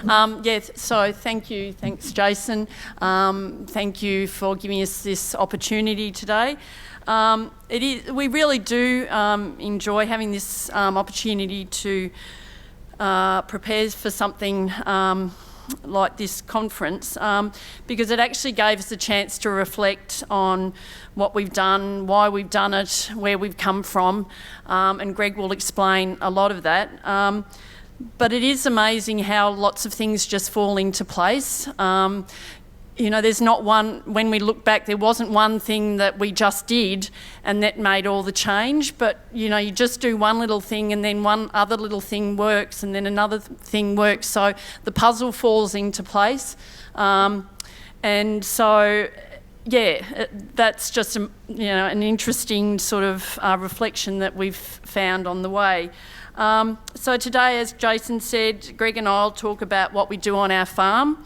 So thank you. Thanks, Jason. Thank you for giving us this opportunity today. We really do enjoy having this opportunity to prepare for something like this conference, because it actually gave us a chance to reflect on what we've done, why we've done it, where we've come from, and Greg will explain a lot of that. But it is amazing how lots of things just fall into place. There's not one, when we look back, there wasn't one thing that we just did and that made all the change, but you just do one little thing and then one other little thing works and then another thing works, so the puzzle falls into place. And so, that's just an interesting sort of reflection that we've found on the way. So today, as Jason said, Greg and I will talk about what we do on our farm.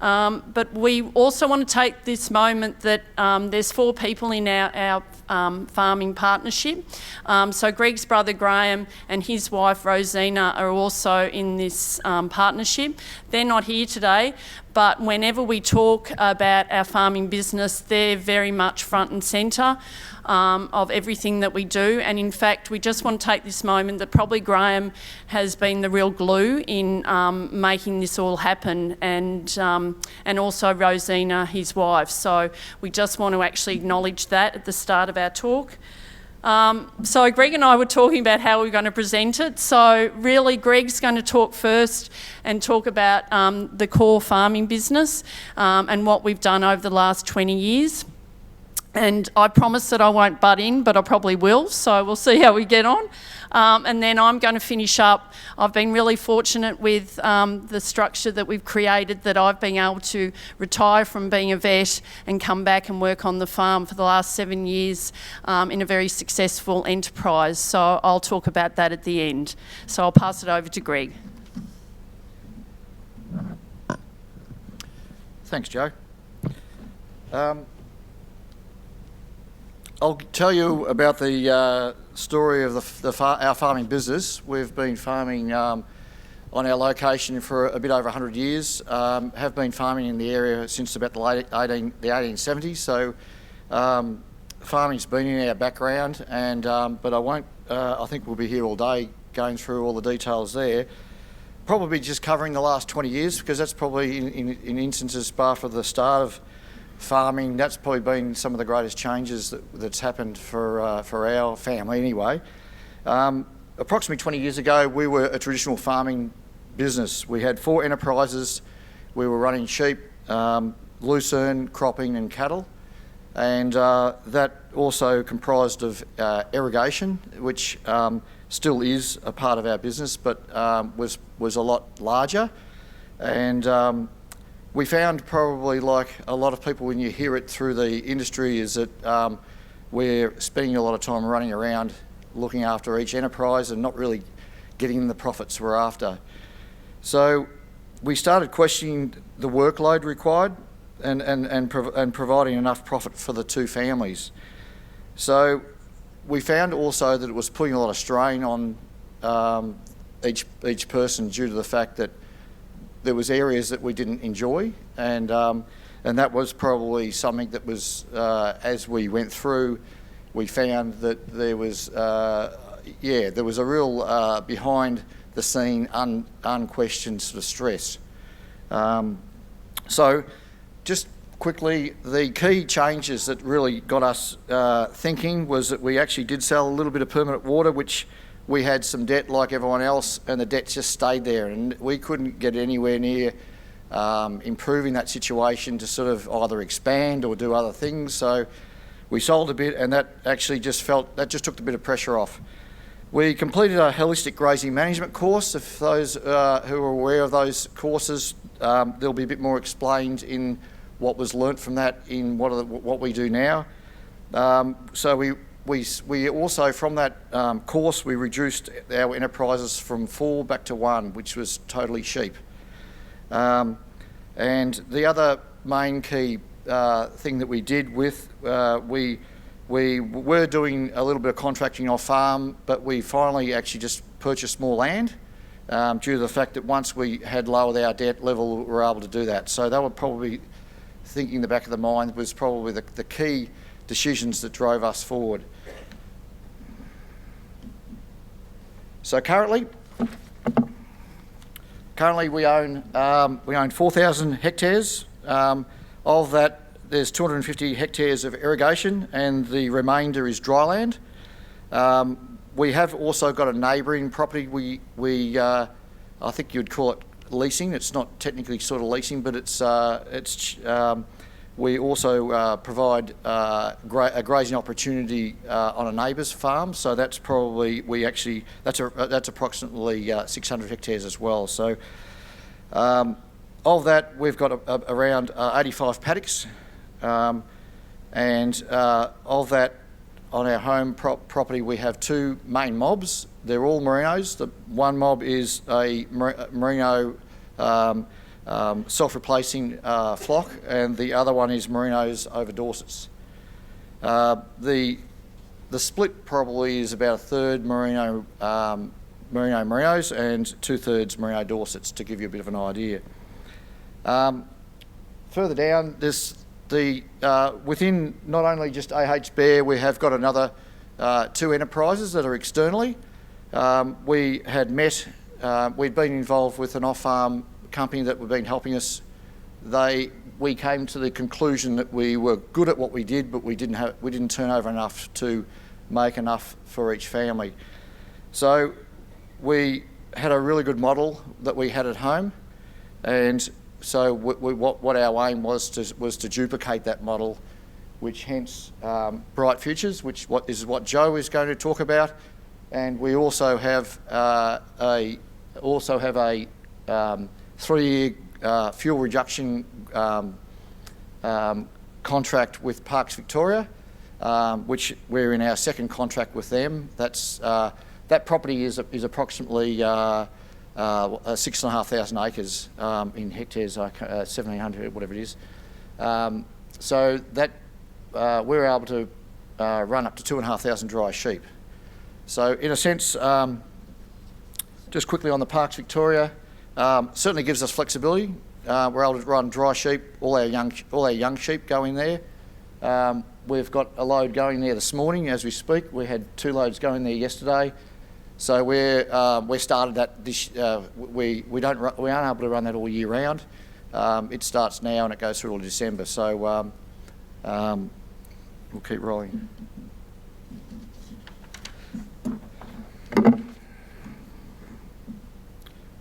But we also want to take this moment that there's 4 people in our farming partnership. So Greg's brother Graham and his wife Rosina are also in this partnership. They're not here today, but whenever we talk about our farming business, they're very much front and centre of everything that we do. And in fact, we just want to take this moment that probably Graham has been the real glue in making this all happen, and also Rosina, his wife. So we just want to actually acknowledge that at the start of our talk. So Greg and I were talking about how we're going to present it. So really, Greg's going to talk first and talk about the core farming business and what we've done over the last 20 years. And I promise that I won't butt in, but I probably will, so we'll see how we get on. And then I'm going to finish up. I've been really fortunate with the structure that we've created, that I've been able to retire from being a vet and come back and work on the farm for the last 7 years in a very successful enterprise. So I'll talk about that at the end. So I'll pass it over to Greg. Thanks, Jo. I'll tell you about the story of our farming business. We've been farming on our location for a bit over 100 years, have been farming in the area since about the 1870s, so farming's been in our background, and but I think we'll be here all day going through all the details there. Probably just covering the last 20 years, because that's probably in instances, bar for the start of farming, that's probably been some of the greatest changes that's happened for our family anyway. Approximately 20 years ago, we were a traditional farming business. We had 4 enterprises. We were running sheep, lucerne, cropping and cattle, and that also comprised of irrigation, which still is a part of our business, but was a lot larger. And we found, probably like a lot of people when you hear it through the industry, is that we're spending a lot of time running around looking after each enterprise and not really getting the profits we're after. So we started questioning the workload required and providing enough profit for the 2 families. So we found also that it was putting a lot of strain on each person, due to the fact that there was areas that we didn't enjoy, and that was probably something that was, as we went through, we found that there was a real behind the scene, unquestioned sort of stress. So just quickly, the key changes that really got us thinking was that we actually did sell a little bit of permanent water, which we had some debt like everyone else, and the debt just stayed there, and we couldn't get anywhere near improving that situation to sort of either expand or do other things. So we sold a bit, and that actually just took the bit of pressure off. We completed a holistic grazing management course. If those who are aware of those courses, there'll be a bit more explained in what was learnt from that in what we do now. So we also, from that course, we reduced our enterprises from 4 back to 1, which was totally sheep. And the other main key thing that we did with, we were doing a little bit of contracting off farm, but we finally actually just purchased more land due to the fact that once we had lowered our debt level, we were able to do that. So they were probably thinking in the back of the mind was probably the key decisions that drove us forward. So currently we own 4,000 hectares. Of that, there's 250 hectares of irrigation, and the remainder is dry land. We have also got a neighbouring property. I think you'd call it leasing. It's not technically sort of leasing, but we also provide a grazing opportunity on a neighbour's farm. So that's probably that's approximately 600 hectares as well. So of that, we've got around 85 paddocks, and of that, on our home property, we have two main mobs. They're all merinos. The one mob is a merino self-replacing flock, and the other one is merinos over Dorsets. The split probably is about a third merinos and 2/3 merino Dorsets, to give you a bit of an idea. Further down, within not only just AH Bear, we have got another two enterprises that are externally. We'd been involved with an off-farm company that had been helping us. We came to the conclusion that we were good at what we did, but we didn't turn over enough to make enough for each family. So we had a really good model that we had at home, and so what our aim was to duplicate that model, which hence Bright Futures, which is what Joe is going to talk about, and we also have a 3-year fuel reduction contract with Parks Victoria, which we're in our second contract with them. That property is approximately 6,500 acres in hectares, 1,700, whatever it is. So that we're able to run up to 2,500 dry sheep. So in a sense, just quickly on the Parks Victoria, certainly gives us flexibility. We're able to run dry sheep. All our young sheep go in there. We've got a load going there this morning as we speak. We had 2 loads going there yesterday. So we started that this. We aren't able to run that all year round. It starts now and it goes through till December. So we'll keep rolling.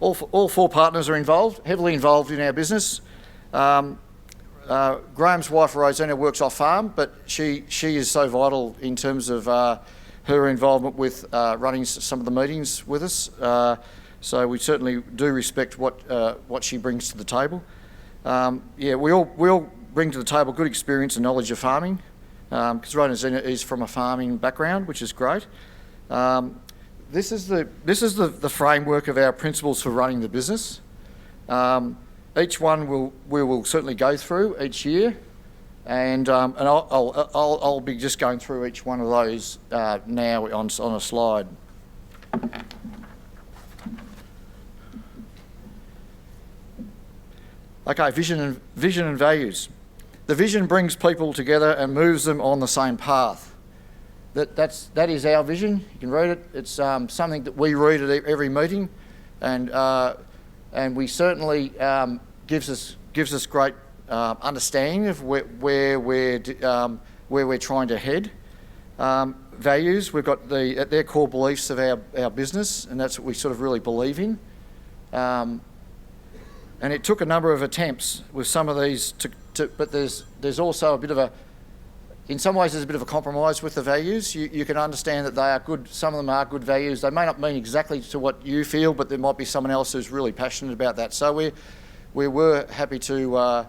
All 4 partners are heavily involved in our business. Graham's wife Rosina works off farm, but she is so vital in terms of her involvement with running some of the meetings with us. So we certainly do respect what she brings to the table. We all bring to the table good experience and knowledge of farming, because Rosina is from a farming background, which is great. This is the framework of our principles for running the business. Each one we will certainly go through each year, and I'll be just going through each one of those now on a slide. Okay, vision and values. The vision brings people together and moves them on the same path. That is our vision. You can read it. It's something that we read at every meeting, and we certainly gives us great understanding of where we're trying to head. Values, we've got their core beliefs of our business, and that's what we sort of really believe in. And it took a number of attempts with some of these but there's also in some ways there's a bit of a compromise with the values. You can understand that they are good. Some of them are good values. They may not mean exactly to what you feel, but there might be someone else who's really passionate about that. So we were happy to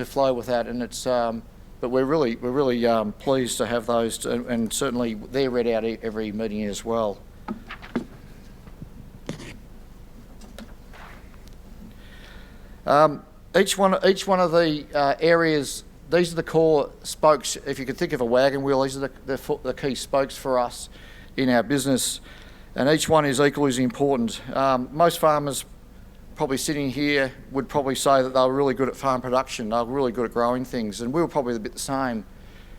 flow with that, and it's but we're really pleased to have those, and certainly they're read out every meeting as well. Each one of the areas. These are the core spokes. If you could think of a wagon wheel, these are the key spokes for us in our business. and each one is equally as important. Most farmers probably sitting here would probably say that they were really good at farm production, they were really good at growing things, and we were probably a bit the same.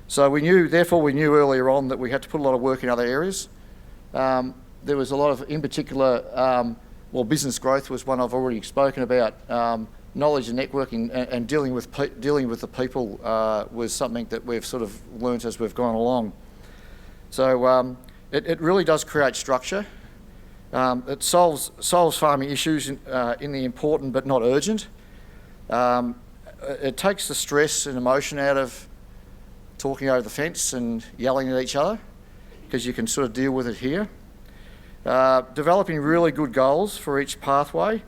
So we knew earlier on that we had to put a lot of work in other areas. There was a lot of, in particular, business growth was one I've already spoken about. Knowledge and networking and dealing with the people was something that we've sort of learnt as we've gone along. So it really does create structure. It solves farming issues in the important but not urgent. It takes the stress and emotion out of talking over the fence and yelling at each other, because you can sort of deal with it here. Developing really good goals for each pathway.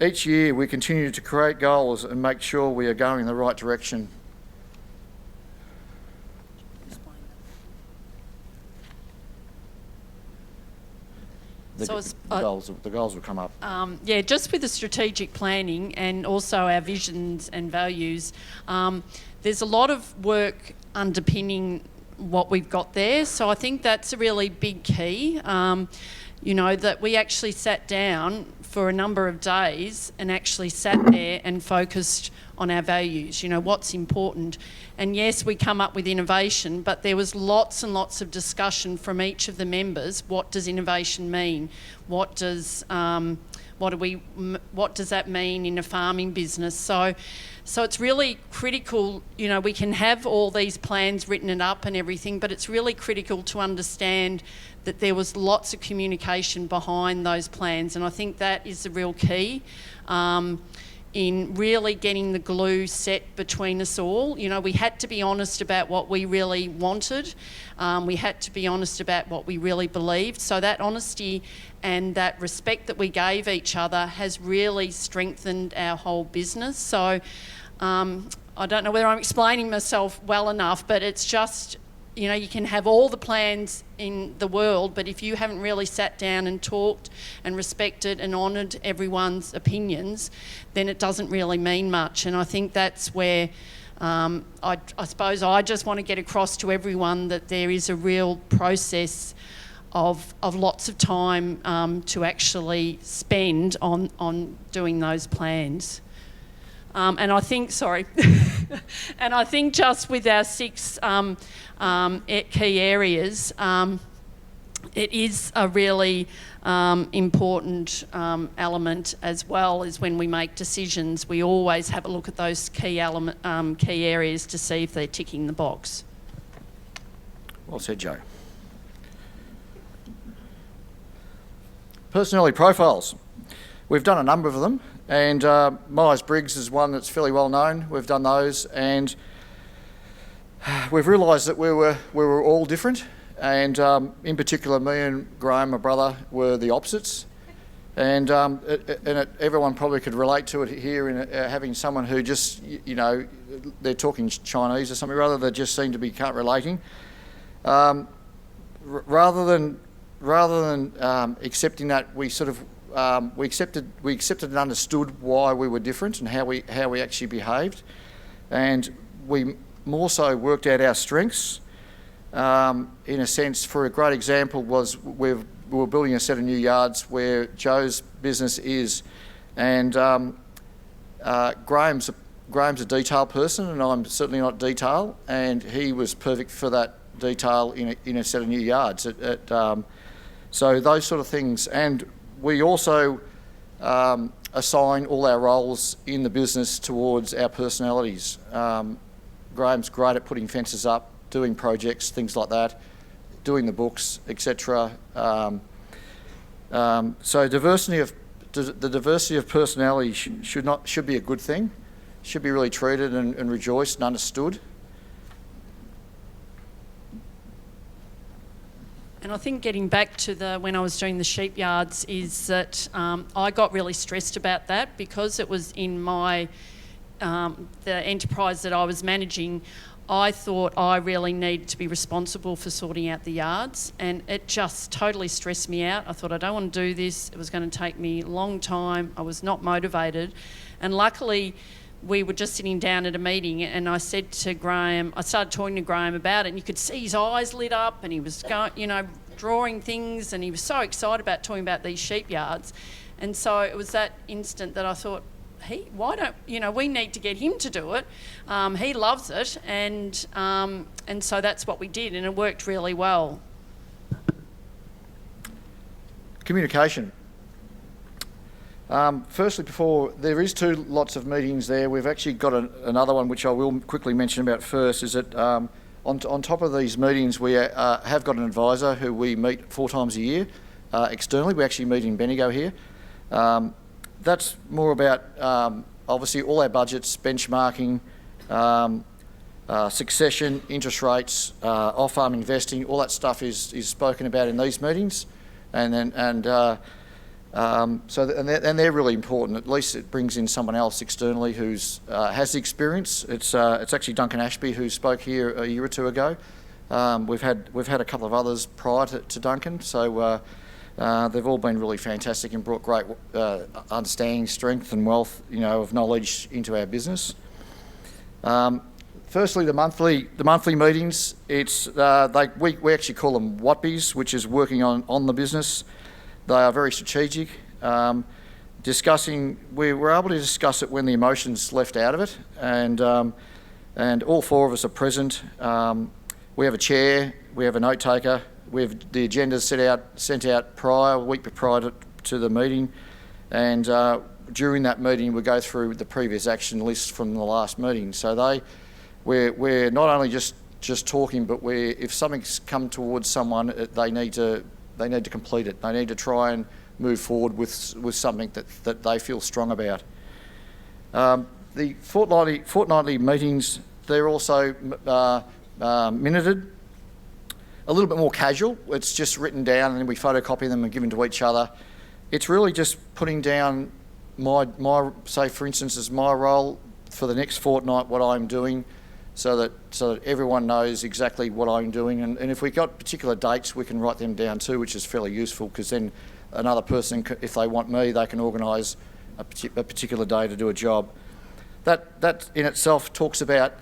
Each year we continue to create goals and make sure we are going in the right direction. The goals will come up. Just with the strategic planning and also our visions and values, there's a lot of work underpinning what we've got there. So I think that's a really big key, that we actually sat down for a number of days and actually sat there and focused on our values, what's important. And yes, we come up with innovation, but there was lots and lots of discussion from each of the members. What does innovation mean? What does that mean in a farming business? So it's really critical, we can have all these plans written up and everything, but it's really critical to understand that there was lots of communication behind those plans, and I think that is the real key in really getting the glue set between us all. We had to be honest about what we really wanted. We had to be honest about what we really believed. So that honesty and that respect that we gave each other has really strengthened our whole business. So I don't know whether I'm explaining myself well enough, but it's just, you can have all the plans in the world, but if you haven't really sat down and talked and respected and honoured everyone's opinions, then it doesn't really mean much. And I think that's where I suppose I just want to get across to everyone that there is a real process of lots of time to actually spend on doing those plans. And I think just with our 6 key areas, it is a really important element, as well as when we make decisions. We always have a look at those key areas to see if they're ticking the box. Well said, Joe. Personality profiles. We've done a number of them, and Myers-Briggs is one that's fairly well known. We've done those, and we've realised that we were all different, and in particular, me and Graham, my brother, were the opposites. And everyone probably could relate to it here in having someone who just, they're talking Chinese or something, rather they just seem to be relating. Rather than accepting that, we sort of we accepted and understood why we were different and how we actually behaved, and we more so worked out our strengths. In a sense, for a great example was we were building a set of new yards where Joe's business is, and Graham's a detail person, and I'm certainly not detail, and he was perfect for that detail in a set of new yards. So those sort of things, and we also assign all our roles in the business towards our personalities. Graham's great at putting fences up, doing projects, things like that, doing the books, etc. So the diversity of personality should be a good thing. Should be really treated and rejoiced and understood. And I think getting back to when I was doing the sheep yards is that I got really stressed about that because it was in my the enterprise that I was managing. I thought I really needed to be responsible for sorting out the yards, and it just totally stressed me out. I thought, I don't want to do this. It was going to take me a long time. I was not motivated. And luckily, we were just sitting down at a meeting, and I said to Graham, I started talking to Graham about it, and you could see his eyes lit up, and he was going, drawing things, and he was so excited about talking about these sheep yards. And so it was that instant that I thought, we need to get him to do it. He loves it, and so that's what we did, and it worked really well. Communication. Firstly, there is 2 lots of meetings there. We've actually got another one which I will quickly mention about first, is that on top of these meetings we have got an advisor who we meet 4 times a year externally. We actually meet in Bendigo here. That's more about obviously all our budgets, benchmarking, succession, interest rates, off-farm investing. All that stuff is spoken about in these meetings, and they're really important. At least it brings in someone else externally who's has the experience. It's actually Duncan Ashby who spoke here a year or 2 ago. We've had a couple of others prior to Duncan, so. They've all been really fantastic and brought great understanding, strength and wealth, of knowledge into our business. Firstly, the monthly meetings. It's we actually call them WATBs, which is working on the business. They are very strategic. We were able to discuss it when the emotions left out of it, and all 4 of us are present. We have a chair, we have a note taker. We have the agendas sent out a week prior to the meeting, and during that meeting we go through the previous action list from the last meeting. So we're not only just talking, but if something's come towards someone, they need to complete it. They need to try and move forward with something that they feel strong about. The fortnightly meetings, they're also minuted. A little bit more casual. It's just written down and then we photocopy them and give them to each other. It's really just putting down say for instance, as my role for the next fortnight, what I'm doing, so that everyone knows exactly what I'm doing. And if we've got particular dates, we can write them down too, which is fairly useful, because then another person, if they want me, they can organise a particular day to do a job. That in itself talks about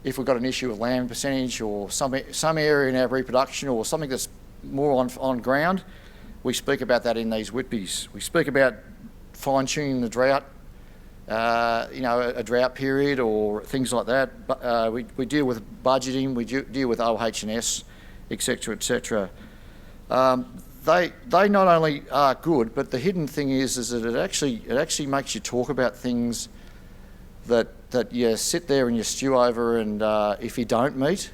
if we've got an issue with land percentage or some area in our reproduction or something that's more on ground, we speak about that in these WITBs. We speak about fine-tuning the drought, a drought period or things like that. But we deal with budgeting, we deal with OH&S, etc., etc. They not only are good, but the hidden thing is that it actually makes you talk about things that you sit there and you stew over, and if you don't meet,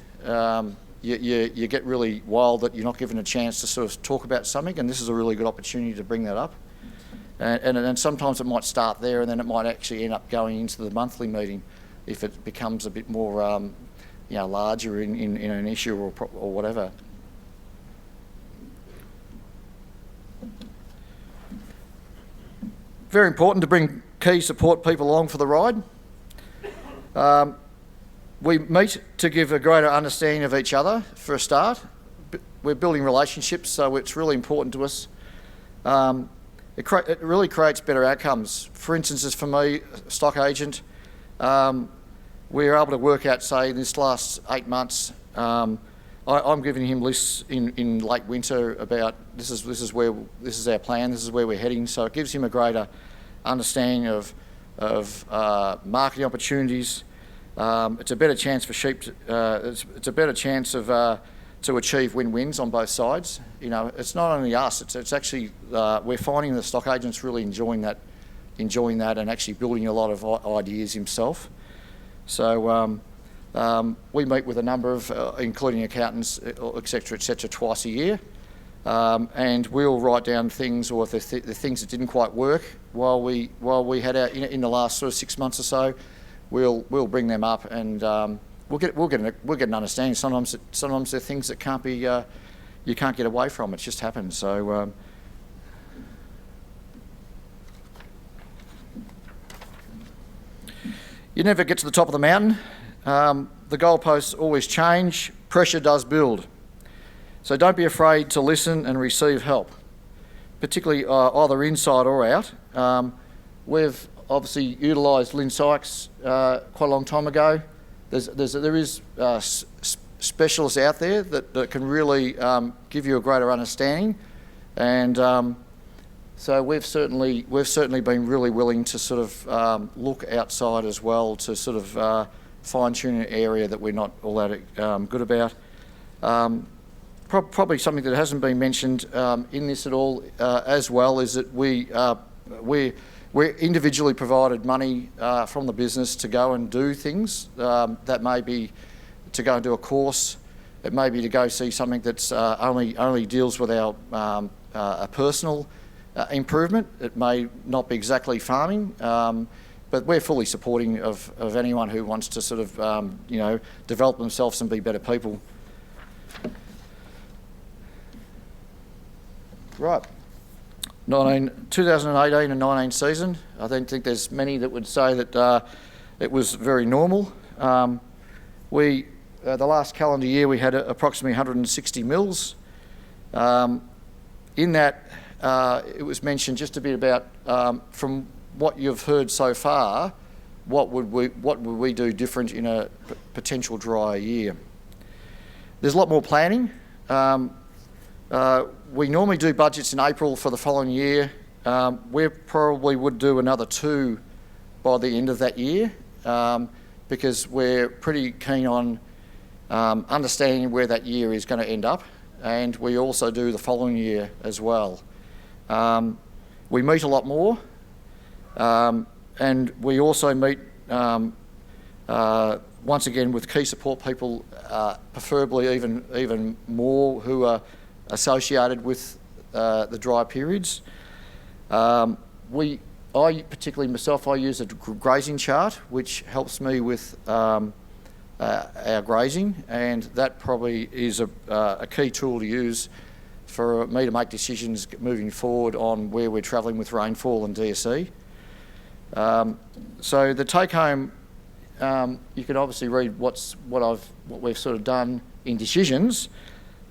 you get really wild that you're not given a chance to sort of talk about something, and this is a really good opportunity to bring that up. And sometimes it might start there, and then it might actually end up going into the monthly meeting if it becomes a bit more larger in an issue or whatever. Very important to bring key support people along for the ride. We meet to give a greater understanding of each other for a start. We're building relationships, so it's really important to us. It really creates better outcomes. For instance, as for me, stock agent, we were able to work out, say, this last 8 months, I'm giving him lists in late winter about this is our plan, this is where we're heading. So it gives him a greater understanding of marketing opportunities. It's a better chance for sheep. It's a better chance to achieve win-wins on both sides. It's not only us. It's actually we're finding the stock agent's really enjoying that, and actually building a lot of ideas himself. So we meet with a number of, including accountants, etc., twice a year, and we'll write down things, or if the things that didn't quite work while we had in the last sort of 6 months or so, we'll bring them up, and we'll get an understanding. Sometimes they're things that can't be you can't get away from. It just happens. So. You never get to the top of the mountain. The goalposts always change. Pressure does build. So don't be afraid to listen and receive help, particularly either inside or out. We've obviously utilised Lynn Sykes quite a long time ago. There is specialists out there that can really give you a greater understanding, and so we've certainly been really willing to sort of look outside as well to sort of fine-tune an area that we're not all that good about. Probably something that hasn't been mentioned in this at all as well is that we're individually provided money from the business to go and do things. That may be to go and do a course. It may be to go see something that's only deals with our a personal improvement. It may not be exactly farming, but we're fully supporting of anyone who wants to sort of develop themselves and be better people. Right. 2018 and 19 season, I don't think there's many that would say that it was very normal. The last calendar year we had approximately 160 mils. In that, it was mentioned just a bit about from what you've heard so far, what would we do different in a potential drier year? There's a lot more planning. We normally do budgets in April for the following year. We probably would do another 2 by the end of that year because we're pretty keen on understanding where that year is going to end up, and we also do the following year as well. We meet a lot more, and we also meet once again with key support people, preferably even more who are associated with the dry periods. I particularly myself, I use a grazing chart which helps me with our grazing, and that probably is a key tool to use for me to make decisions moving forward on where we're travelling with rainfall and DSE. So the take home, you can obviously read what we've sort of done in decisions,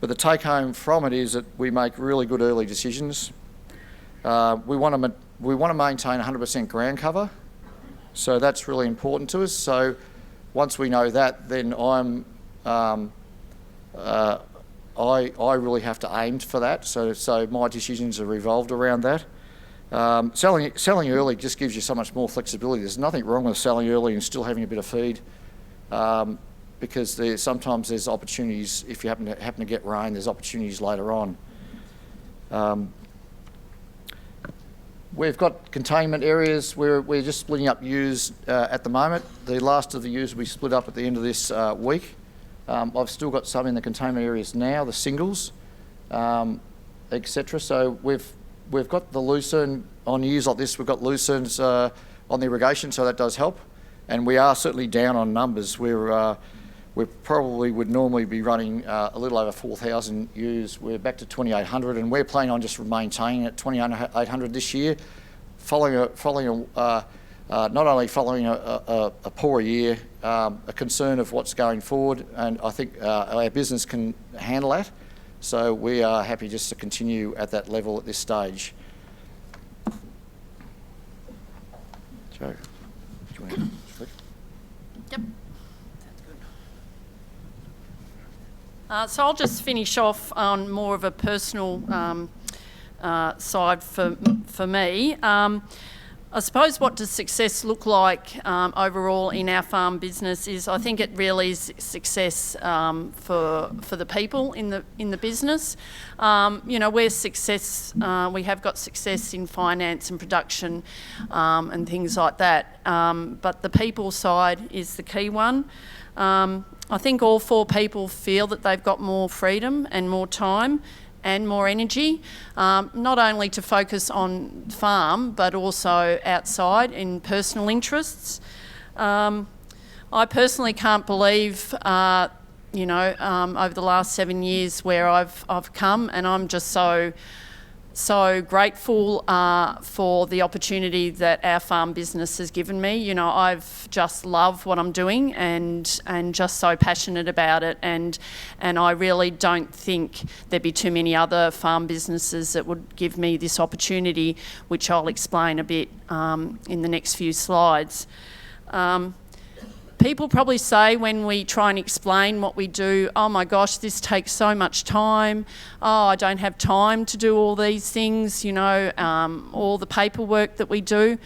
but the take home from it is that we make really good early decisions. We want to maintain 100% ground cover, so that's really important to us. So once we know that, then I really have to aim for that. So my decisions are revolved around that. Selling early just gives you so much more flexibility. There's nothing wrong with selling early and still having a bit of feed, because sometimes there's opportunities. If you happen to get rain, there's opportunities later on. We've got containment areas where we're just splitting up ewes at the moment. The last of the ewes will be split up at the end of this week. I've still got some in the containment areas now, the singles, etc. So we've got the lucerne on ewes like this. We've got lucernes on the irrigation, so that does help. And we are certainly down on numbers. We probably would normally be running a little over 4,000 ewes. We're back to 2,800, and we're planning on just maintaining at 2,800 this year, not only following a poor year, a concern of what's going forward, and I think our business can handle that. So we are happy just to continue at that level at this stage. Joe, do you want to flip? Yep. So I'll just finish off on more of a personal side for me. I suppose what does success look like overall in our farm business is, I think it really is success for the people in the business. We're success. We have got success in finance and production and things like that. But the people side is the key one. I think all 4 people feel that they've got more freedom and more time and more energy, not only to focus on farm, but also outside in personal interests. I personally can't believe, over the last 7 years where I've come, and I'm just so grateful for the opportunity that our farm business has given me. I've just loved what I'm doing and just so passionate about it, and I really don't think there'd be too many other farm businesses that would give me this opportunity, which I'll explain a bit in the next few slides. people probably say when we try and explain what we do, oh my gosh, this takes so much time. Oh, I don't have time to do all these things, all the paperwork that we do.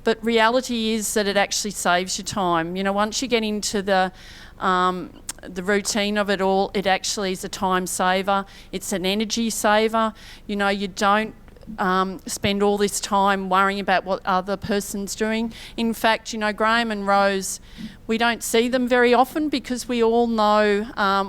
But reality is that it actually saves you time. Once you get into the routine of it all, it actually is a time saver. It's an energy saver. You don't spend all this time worrying about what other person's doing. In fact, Graham and Rose, we don't see them very often because we all know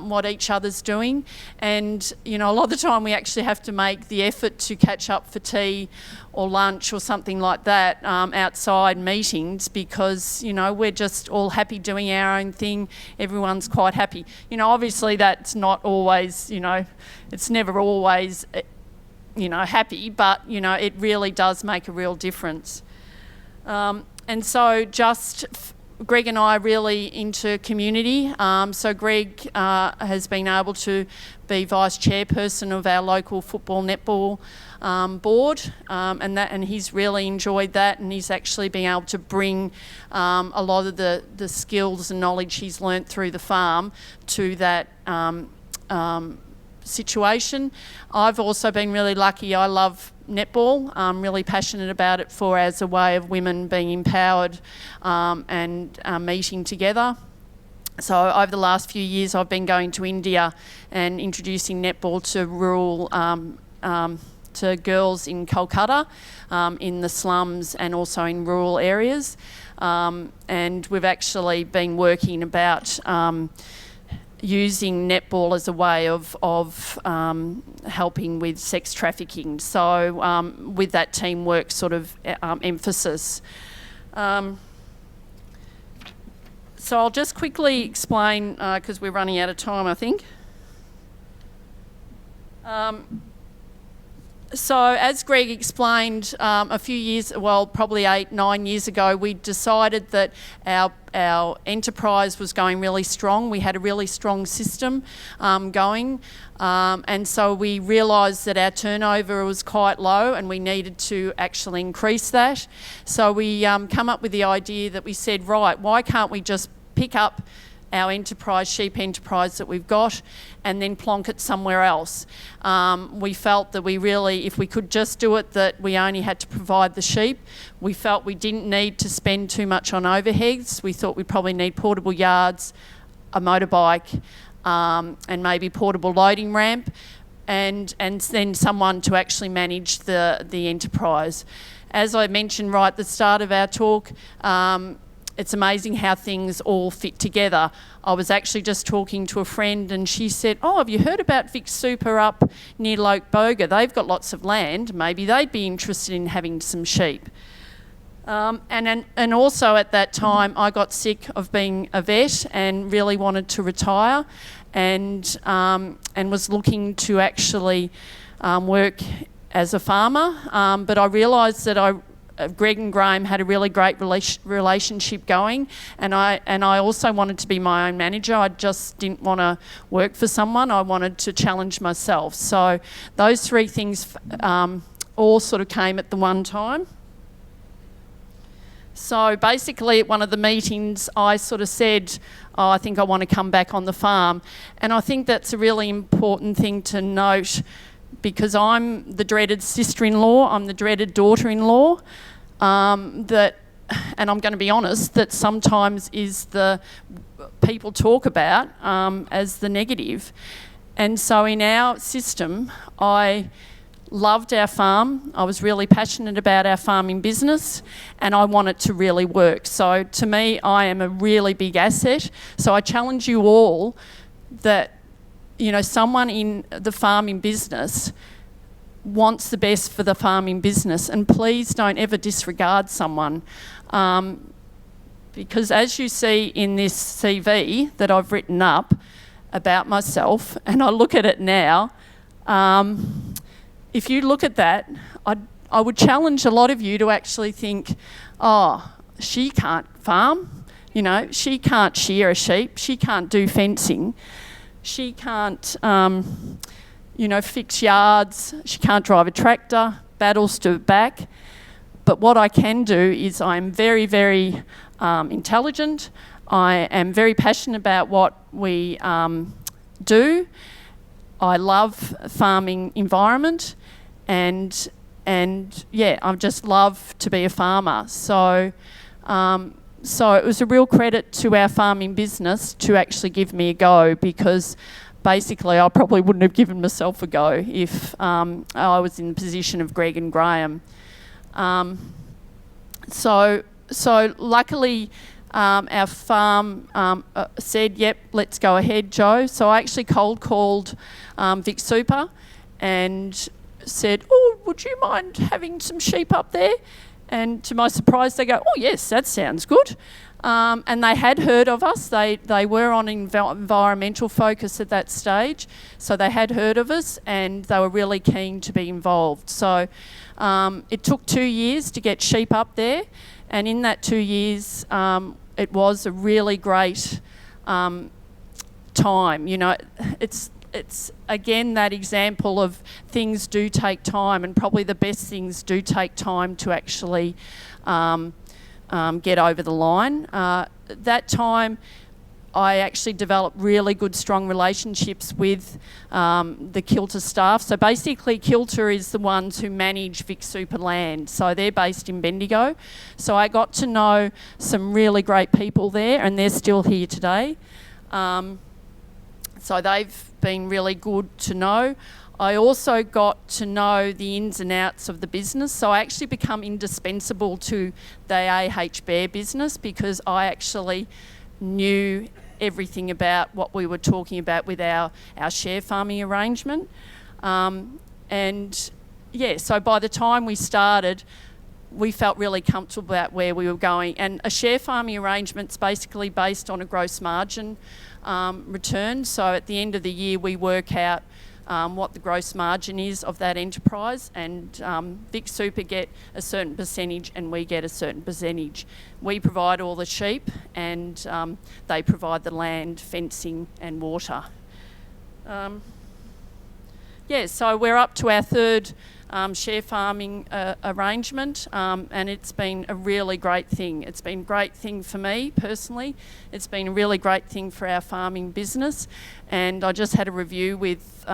what each other's doing. And, a lot of the time we actually have to make the effort to catch up for tea or lunch or something like that outside meetings because, we're just all happy doing our own thing. Everyone's quite happy. Obviously that's not always, it's never always happy, but, it really does make a real difference. And so Greg and I are really into community. So Greg has been able to be vice chairperson of our local football netball board, and he's really enjoyed that, and he's actually been able to bring a lot of the skills and knowledge he's learnt through the farm to that situation. I've also been really lucky. I love netball. I'm really passionate about it as a way of women being empowered and meeting together. So over the last few years I've been going to India and introducing netball to rural to girls in Kolkata, in the slums and also in rural areas. And we've actually been working about using netball as a way of helping with sex trafficking. So with that teamwork sort of emphasis. So I'll just quickly explain, because we're running out of time, I think. So as Greg explained a few years, probably 8-9 years ago, we decided that our enterprise was going really strong. We had a really strong system going, and so we realised that our turnover was quite low and we needed to actually increase that. So we come up with the idea that we said, right, why can't we just pick up our sheep enterprise that we've got and then plonk it somewhere else. We felt that if we could just do it, that we only had to provide the sheep. We felt we didn't need to spend too much on overheads. We thought we'd probably need portable yards, a motorbike, and maybe portable loading ramp, and then someone to actually manage the enterprise. As I mentioned right at the start of our talk, it's amazing how things all fit together. I was actually just talking to a friend and she said, oh, have you heard about Vic Super up near Loke Boga? They've got lots of land. Maybe they'd be interested in having some sheep. And also at that time, I got sick of being a vet and really wanted to retire and was looking to actually work as a farmer. But I realised that Greg and Graham had a really great relationship going, and I also wanted to be my own manager. I just didn't want to work for someone. I wanted to challenge myself. So those three things all sort of came at the one time. So basically at one of the meetings I sort of said, I think I want to come back on the farm. And I think that's a really important thing to note, because I'm the dreaded sister-in-law, I'm the dreaded daughter-in-law, and I'm going to be honest, that sometimes is the people talk about as the negative. And so in our system, I loved our farm, I was really passionate about our farming business, and I want it to really work. So to me, I am a really big asset. So I challenge you all that, someone in the farming business wants the best for the farming business, and please don't ever disregard someone, because as you see in this CV that I've written up about myself, and I look at it now, if you look at that, I would challenge a lot of you to actually think, oh, she can't farm, she can't shear a sheep, she can't do fencing, she can't fix yards, she can't drive a tractor, battles to back. But what I can do is I'm very, very intelligent. I am very passionate about what we do. I love farming environment, and yeah, I just love to be a farmer. So it was a real credit to our farming business to actually give me a go, because basically I probably wouldn't have given myself a go if I was in the position of Greg and Graham. So luckily our farm said, yep, let's go ahead, Joe. So I actually cold called Vic Super and said, oh, would you mind having some sheep up there? And to my surprise, they go, oh yes, that sounds good. And they had heard of us. They were on environmental focus at that stage, so they had heard of us and they were really keen to be involved. So it took 2 years to get sheep up there, and in that 2 years it was a really great time. You know, it's again that example of things do take time, and probably the best things do take time to actually get over the line. That time I actually developed really good, strong relationships with the Kilter staff. So basically Kilter is the ones who manage Vic Super land. So they're based in Bendigo. So I got to know some really great people there, and they're still here today. So they've been really good to know. I also got to know the ins and outs of the business. So I actually become indispensable to the AH Bear business, because I actually knew everything about what we were talking about with our share farming arrangement. And yeah, so by the time we started, we felt really comfortable about where we were going. And a share farming arrangement's basically based on a gross margin return. So at the end of the year, we work out what the gross margin is of that enterprise, and Vic Super get a certain percentage and we get a certain percentage. We provide all the sheep, and they provide the land, fencing and water. Yeah, so we're up to our third share farming arrangement, and it's been a really great thing. It's been a great thing for me personally. It's been a really great thing for our farming business, and I just had a review with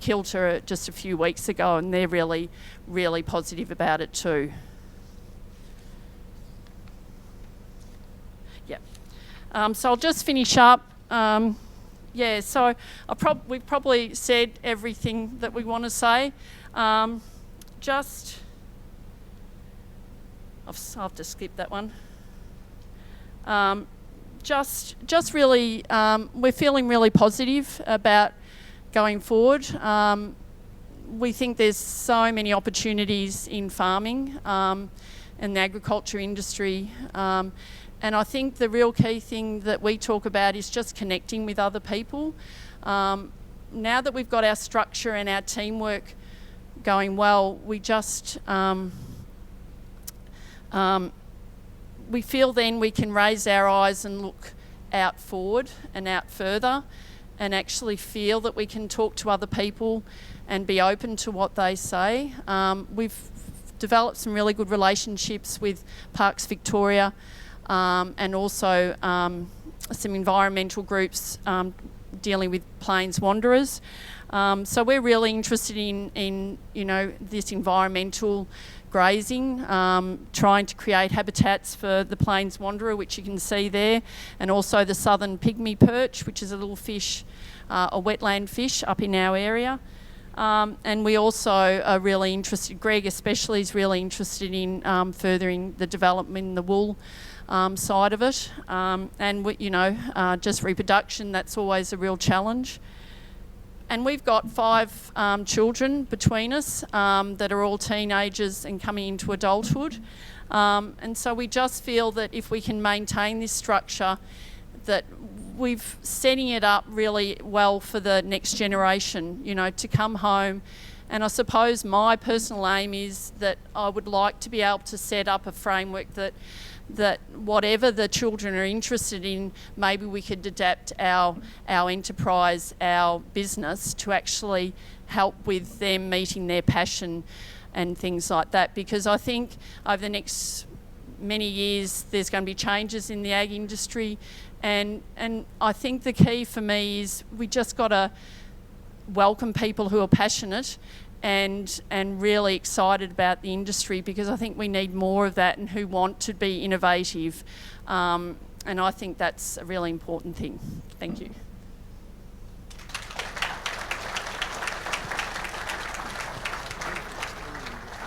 Kilter just a few weeks ago, and they're really, really positive about it too. Yeah. So I'll just finish up. Yeah, so we've probably said everything that we want to say. I'll have to skip that one. Just really, we're feeling really positive about going forward. We think there's so many opportunities in farming and the agriculture industry. And I think the real key thing that we talk about is just connecting with other people. Now that we've got our structure and our teamwork going well, we just we feel then we can raise our eyes and look out forward and out further, and actually feel that we can talk to other people and be open to what they say. We've developed some really good relationships with Parks Victoria, and also some environmental groups dealing with plains wanderers. So we're really interested in you know, this environmental grazing, trying to create habitats for the plains wanderer, which you can see there, and also the southern pygmy perch, which is a little fish, a wetland fish up in our area. And we also are really interested, Greg especially is really interested in furthering the development in the wool side of it, and you know, just reproduction, that's always a real challenge. And we've got 5 children between us that are all teenagers and coming into adulthood, and so we just feel that if we can maintain this structure, that we've setting it up really well for the next generation, you know, to come home. And I suppose my personal aim is that I would like to be able to set up a framework that whatever the children are interested in, maybe we could adapt our enterprise, our business, to actually help with them meeting their passion and things like that. Because I think over the next many years there's going to be changes in the ag industry, and I think the key for me is we just got to welcome people who are passionate and really excited about the industry, because I think we need more of that, and who want to be innovative. And I think that's a really important thing. Thank you.